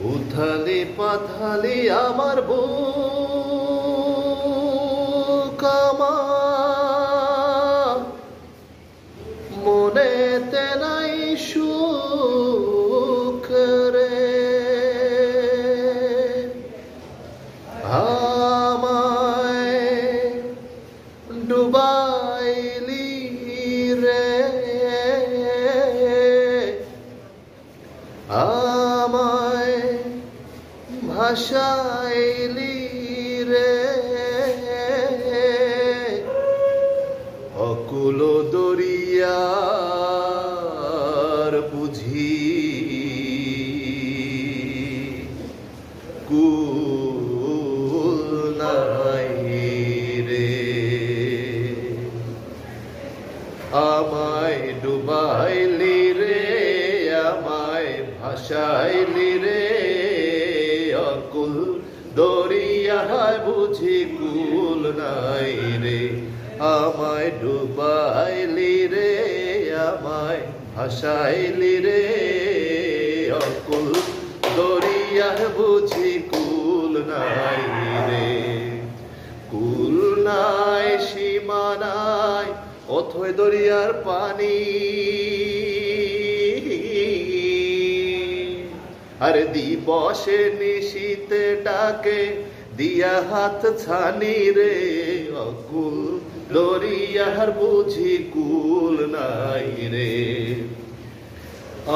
উথালি পাথালি আমার বুক আমার মনেতে নাই সুখ রে আমায় ডুবাইলি রে আমায় ভাসাইলি রে অকুল দরিয়ার বুঝি কুল নাই রে আমায় ডুবাইলি রে আমায় ভাসাইলি রে অকুল দরিয়ায় বুঝি কুল নাই রে আমায় ডুবাইলি রে আমায় ভাসাইলি রে অকুল দরিয়ায় বুঝি কুল নাই রে কুল নাই সীমা নাই অথই দরিয়ার পানি আরে দিবসে নিশীতে ডাকে দিয়া হাত ছানি রে অকুল দরিয়ার বুঝি কুল নাই রে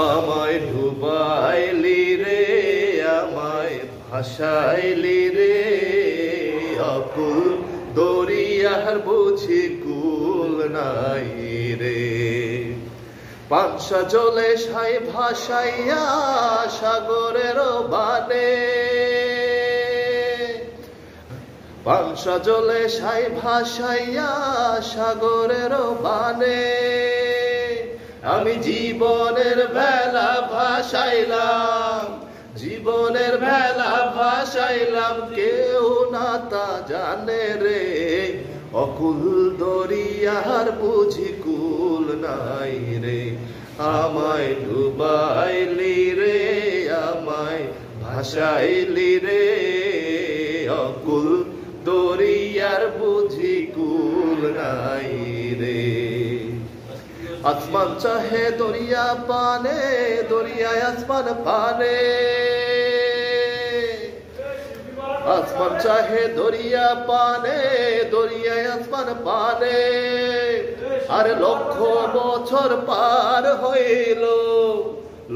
আমায় ডুবাইলি রে আমায় ভাসাইলি রে অকুল দরিয়ার বুঝি কুল নাই রে পাংশা জলে সাই ভাসাইয়া সাগরের বানে পাংশা জলে সাই ভাসাইয়া সাগরের বানে আমি জীবনের ভেলা ভাসাইলাম জীবনের ভেলা ভাসাইলাম কেউ না তা জানে রে অকুল দরিয়ার বুঝি কুল নাই রে আমায় ডুবাইলি রে আমায় ভাসাইলি রে অকুল দরিয়ার বুঝি কুল নাই রে আসমান চাহে দরিয়া পানে দরিয়ায় আসমান পানে আসমান চাহে দরিয়া পানে দরিয়ায় আসমান পানে আর লক্ষ বছর পার হইল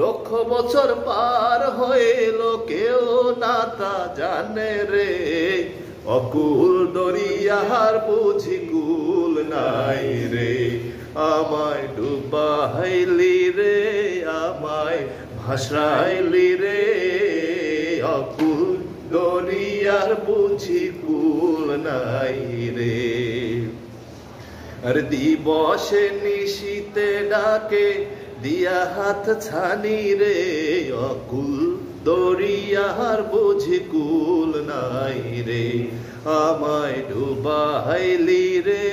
লক্ষ বছর পার হইল কেউ না তা জানে রে অকুল দরিয়ার বুঝি কুল নাই রে আমায় ডুবাইলি রে আমায় ভাসাইলি রে অকুল দরিয়ার বুঝি কুল নাই রে আর দিবসে নিশীতে ডাকে দিয়া হাত ছানি রে অকুল দরিয়ার বুঝি কুল নাই রে আমায় ডুবাইলি রে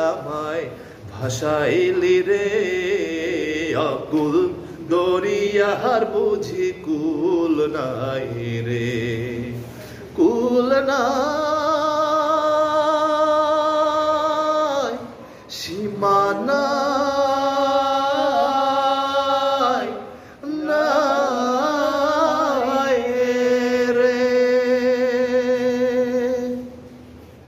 আমায় ভাসাইলি রে অকুল দরিয়ার বুঝি কুল নাই রে।